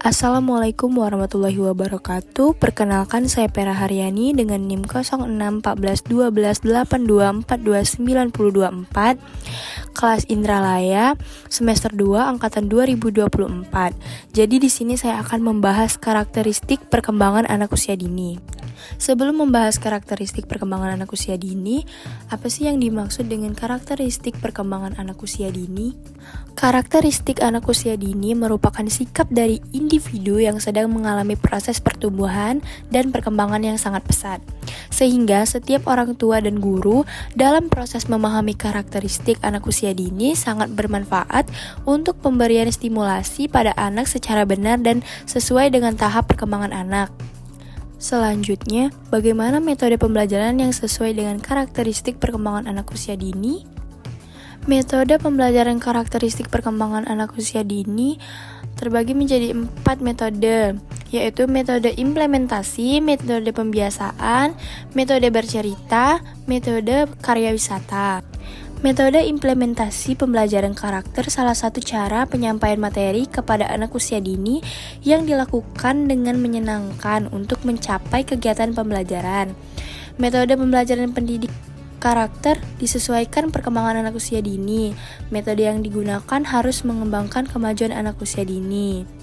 Assalamualaikum warahmatullahi wabarakatuh. Perkenalkan, saya Pera Haryani dengan NIM 06141282429224, kelas Indralaya, semester 2 angkatan 2024. Jadi di sini saya akan membahas karakteristik perkembangan anak usia dini. Sebelum membahas karakteristik perkembangan anak usia dini, apa sih yang dimaksud dengan karakteristik perkembangan anak usia dini? Karakteristik anak usia dini merupakan sikap dari individu yang sedang mengalami proses pertumbuhan dan perkembangan yang sangat pesat. Sehingga setiap orang tua dan guru dalam proses memahami karakteristik anak usia dini sangat bermanfaat untuk pemberian stimulasi pada anak secara benar dan sesuai dengan tahap perkembangan anak. Selanjutnya, bagaimana metode pembelajaran yang sesuai dengan karakteristik perkembangan anak usia dini? Metode pembelajaran karakteristik perkembangan anak usia dini terbagi menjadi 4 metode, yaitu metode implementasi, metode pembiasaan, metode bercerita, metode karya wisata. Metode implementasi pembelajaran karakter salah satu cara penyampaian materi kepada anak usia dini yang dilakukan dengan menyenangkan untuk mencapai kegiatan pembelajaran. Metode pembelajaran pendidik karakter disesuaikan perkembangan anak usia dini. Metode yang digunakan harus mengembangkan kemajuan anak usia dini.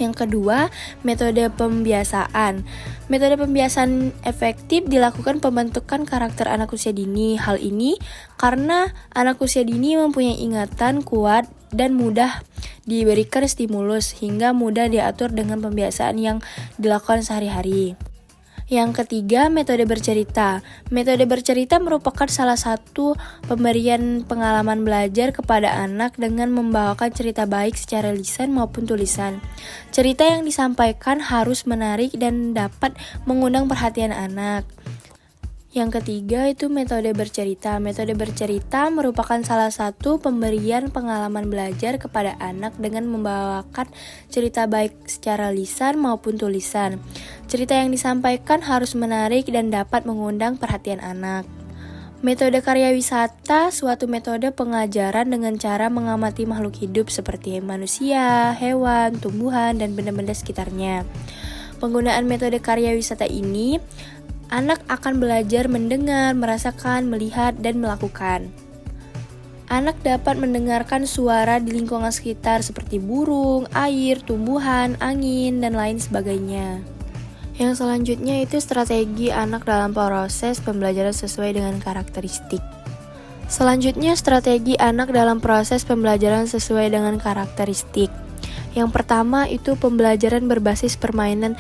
Yang kedua, metode pembiasaan. Metode pembiasaan efektif dilakukan pembentukan karakter anak usia dini. Hal ini karena anak usia dini mempunyai ingatan kuat dan mudah diberikan stimulus hingga mudah diatur dengan pembiasaan yang dilakukan sehari-hari. Yang ketiga, metode bercerita. Metode bercerita merupakan salah satu pemberian pengalaman belajar kepada anak dengan membawakan cerita baik secara lisan maupun tulisan. Cerita yang disampaikan harus menarik dan dapat mengundang perhatian anak. Yang ketiga itu metode bercerita. Metode bercerita merupakan salah satu pemberian pengalaman belajar kepada anak dengan membawakan cerita baik secara lisan maupun tulisan. Cerita yang disampaikan harus menarik dan dapat mengundang perhatian anak. Metode karya wisata, suatu metode pengajaran dengan cara mengamati makhluk hidup seperti manusia, hewan, tumbuhan, dan benda-benda sekitarnya. Penggunaan metode karya wisata ini, anak akan belajar mendengar, merasakan, melihat, dan melakukan. Anak dapat mendengarkan suara di lingkungan sekitar seperti burung, air, tumbuhan, angin, dan lain sebagainya. Yang selanjutnya itu strategi anak dalam proses pembelajaran sesuai dengan karakteristik. Selanjutnya, strategi anak dalam proses pembelajaran sesuai dengan karakteristik. Yang pertama itu pembelajaran berbasis permainan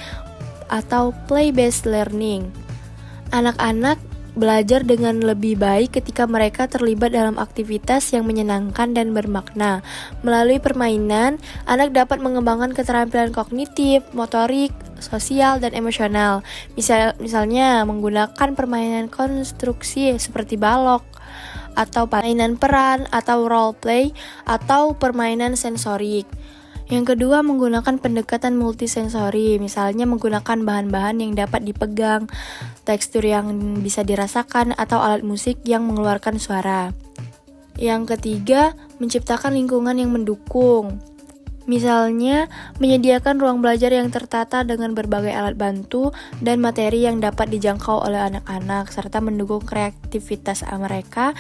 atau play-based learning. Anak-anak belajar dengan lebih baik ketika mereka terlibat dalam aktivitas yang menyenangkan dan bermakna. Melalui permainan, anak dapat mengembangkan keterampilan kognitif, motorik, sosial, dan emosional. Misalnya menggunakan permainan konstruksi seperti balok, atau permainan peran, atau role play, atau permainan sensorik. Yang kedua, menggunakan pendekatan multisensori, misalnya menggunakan bahan-bahan yang dapat dipegang, tekstur yang bisa dirasakan, atau alat musik yang mengeluarkan suara. Yang ketiga, menciptakan lingkungan yang mendukung. Misalnya, menyediakan ruang belajar yang tertata dengan berbagai alat bantu dan materi yang dapat dijangkau oleh anak-anak, serta mendukung kreativitas mereka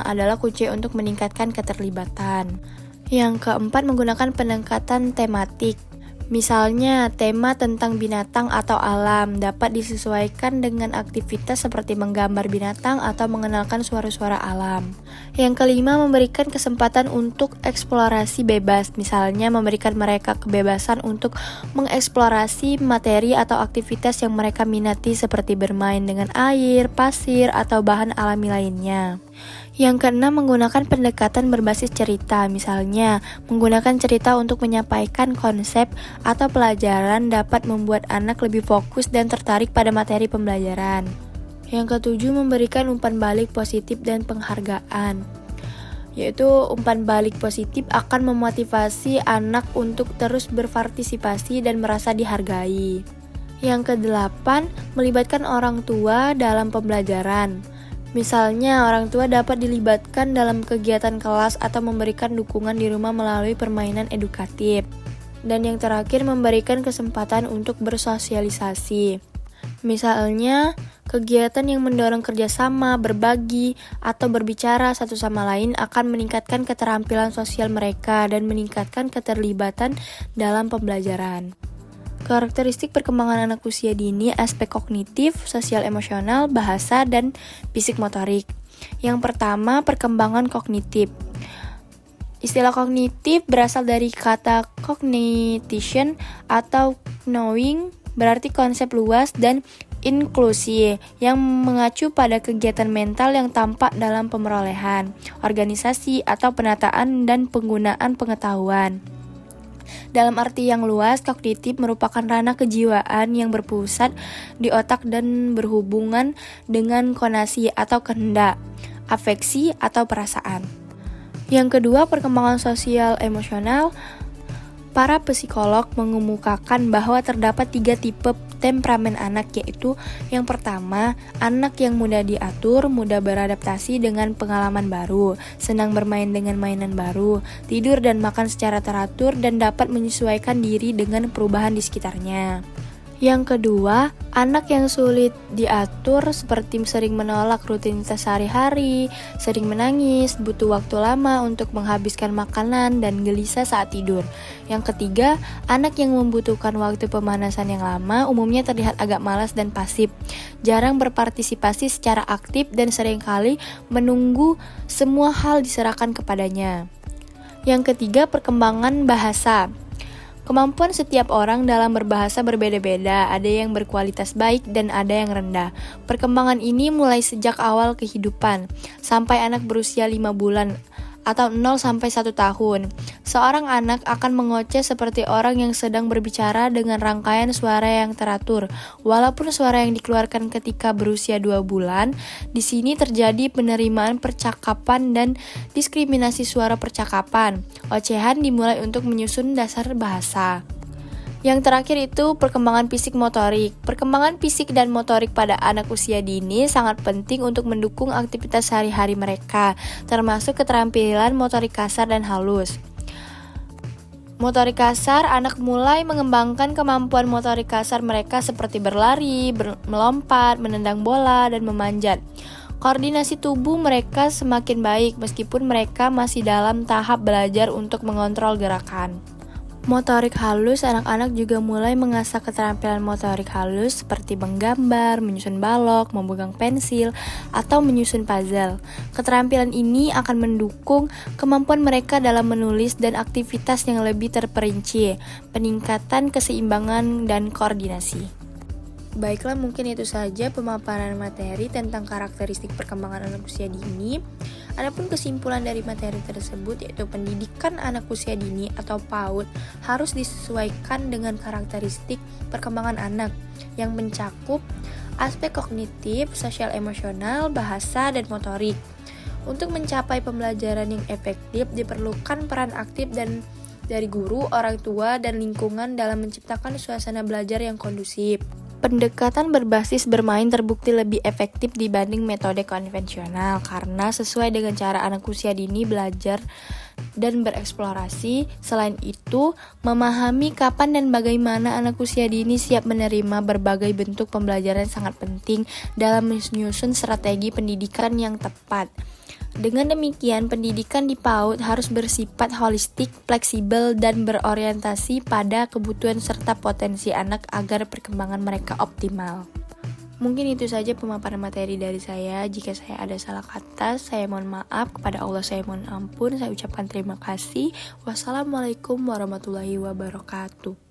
adalah kunci untuk meningkatkan keterlibatan. Yang keempat, menggunakan pendekatan tematik. Misalnya, tema tentang binatang atau alam dapat disesuaikan dengan aktivitas seperti menggambar binatang atau mengenalkan suara-suara alam. Yang kelima, memberikan kesempatan untuk eksplorasi bebas. Misalnya, memberikan mereka kebebasan untuk mengeksplorasi materi atau aktivitas yang mereka minati seperti bermain dengan air, pasir, atau bahan alami lainnya. Yang keenam, menggunakan pendekatan berbasis cerita. Misalnya, menggunakan cerita untuk menyampaikan konsep atau pelajaran dapat membuat anak lebih fokus dan tertarik pada materi pembelajaran. Yang ketujuh, memberikan umpan balik positif dan penghargaan. Yaitu umpan balik positif akan memotivasi anak untuk terus berpartisipasi dan merasa dihargai. Yang kedelapan, melibatkan orang tua dalam pembelajaran. Misalnya, orang tua dapat dilibatkan dalam kegiatan kelas atau memberikan dukungan di rumah melalui permainan edukatif. Dan yang terakhir, memberikan kesempatan untuk bersosialisasi. Misalnya, kegiatan yang mendorong kerjasama, berbagi, atau berbicara satu sama lain akan meningkatkan keterampilan sosial mereka dan meningkatkan keterlibatan dalam pembelajaran. Karakteristik perkembangan anak usia dini, aspek kognitif, sosial emosional, bahasa, dan fisik motorik. Yang pertama, perkembangan kognitif. Istilah kognitif berasal dari kata cognition atau knowing, berarti konsep luas dan inklusi yang mengacu pada kegiatan mental yang tampak dalam pemerolehan, organisasi, atau penataan dan penggunaan pengetahuan. Dalam arti yang luas, kognitif merupakan ranah kejiwaan yang berpusat di otak dan berhubungan dengan konasi atau kehendak, afeksi, atau perasaan. Yang kedua, perkembangan sosial emosional. Para psikolog mengemukakan bahwa terdapat 3 tipe temperamen anak, yaitu yang pertama, anak yang mudah diatur, mudah beradaptasi dengan pengalaman baru, senang bermain dengan mainan baru, tidur dan makan secara teratur, dan dapat menyesuaikan diri dengan perubahan di sekitarnya. Yang kedua, anak yang sulit diatur seperti sering menolak rutinitas sehari-hari, sering menangis, butuh waktu lama untuk menghabiskan makanan, dan gelisah saat tidur. Yang ketiga, anak yang membutuhkan waktu pemanasan yang lama, umumnya terlihat agak malas dan pasif, jarang berpartisipasi secara aktif, dan seringkali menunggu semua hal diserahkan kepadanya. Yang ketiga, perkembangan bahasa. Kemampuan setiap orang dalam berbahasa berbeda-beda, ada yang berkualitas baik dan ada yang rendah. Perkembangan ini mulai sejak awal kehidupan, sampai anak berusia 5 bulan atau 0 sampai 1 tahun. Seorang anak akan mengoceh seperti orang yang sedang berbicara dengan rangkaian suara yang teratur. Walaupun suara yang dikeluarkan ketika berusia 2 bulan, di sini terjadi penerimaan percakapan dan diskriminasi suara percakapan. Ocehan dimulai untuk menyusun dasar bahasa. Yang terakhir itu perkembangan fisik motorik. Perkembangan fisik dan motorik pada anak usia dini sangat penting untuk mendukung aktivitas sehari-hari mereka, termasuk keterampilan motorik kasar dan halus. Motorik kasar, anak mulai mengembangkan kemampuan motorik kasar mereka seperti berlari, melompat, menendang bola, dan memanjat. Koordinasi tubuh mereka semakin baik meskipun mereka masih dalam tahap belajar untuk mengontrol gerakan. Motorik halus, anak-anak juga mulai mengasah keterampilan motorik halus seperti menggambar, menyusun balok, memegang pensil, atau menyusun puzzle. Keterampilan ini akan mendukung kemampuan mereka dalam menulis dan aktivitas yang lebih terperinci, peningkatan keseimbangan dan koordinasi. Baiklah, mungkin itu saja pemaparan materi tentang karakteristik perkembangan anak usia dini. Adapun kesimpulan dari materi tersebut yaitu pendidikan anak usia dini atau PAUD harus disesuaikan dengan karakteristik perkembangan anak yang mencakup aspek kognitif, sosial emosional, bahasa, dan motorik. Untuk mencapai pembelajaran yang efektif diperlukan peran aktif dan dari guru, orang tua, dan lingkungan dalam menciptakan suasana belajar yang kondusif. Pendekatan berbasis bermain terbukti lebih efektif dibanding metode konvensional karena sesuai dengan cara anak usia dini belajar dan bereksplorasi. Selain itu, memahami kapan dan bagaimana anak usia dini siap menerima berbagai bentuk pembelajaran sangat penting dalam menyusun strategi pendidikan yang tepat. Dengan demikian, pendidikan di PAUD harus bersifat holistik, fleksibel, dan berorientasi pada kebutuhan serta potensi anak agar perkembangan mereka optimal. Mungkin itu saja pemaparan materi dari saya. Jika saya ada salah kata, saya mohon maaf. Kepada Allah saya mohon ampun. Saya ucapkan terima kasih. Wassalamualaikum warahmatullahi wabarakatuh.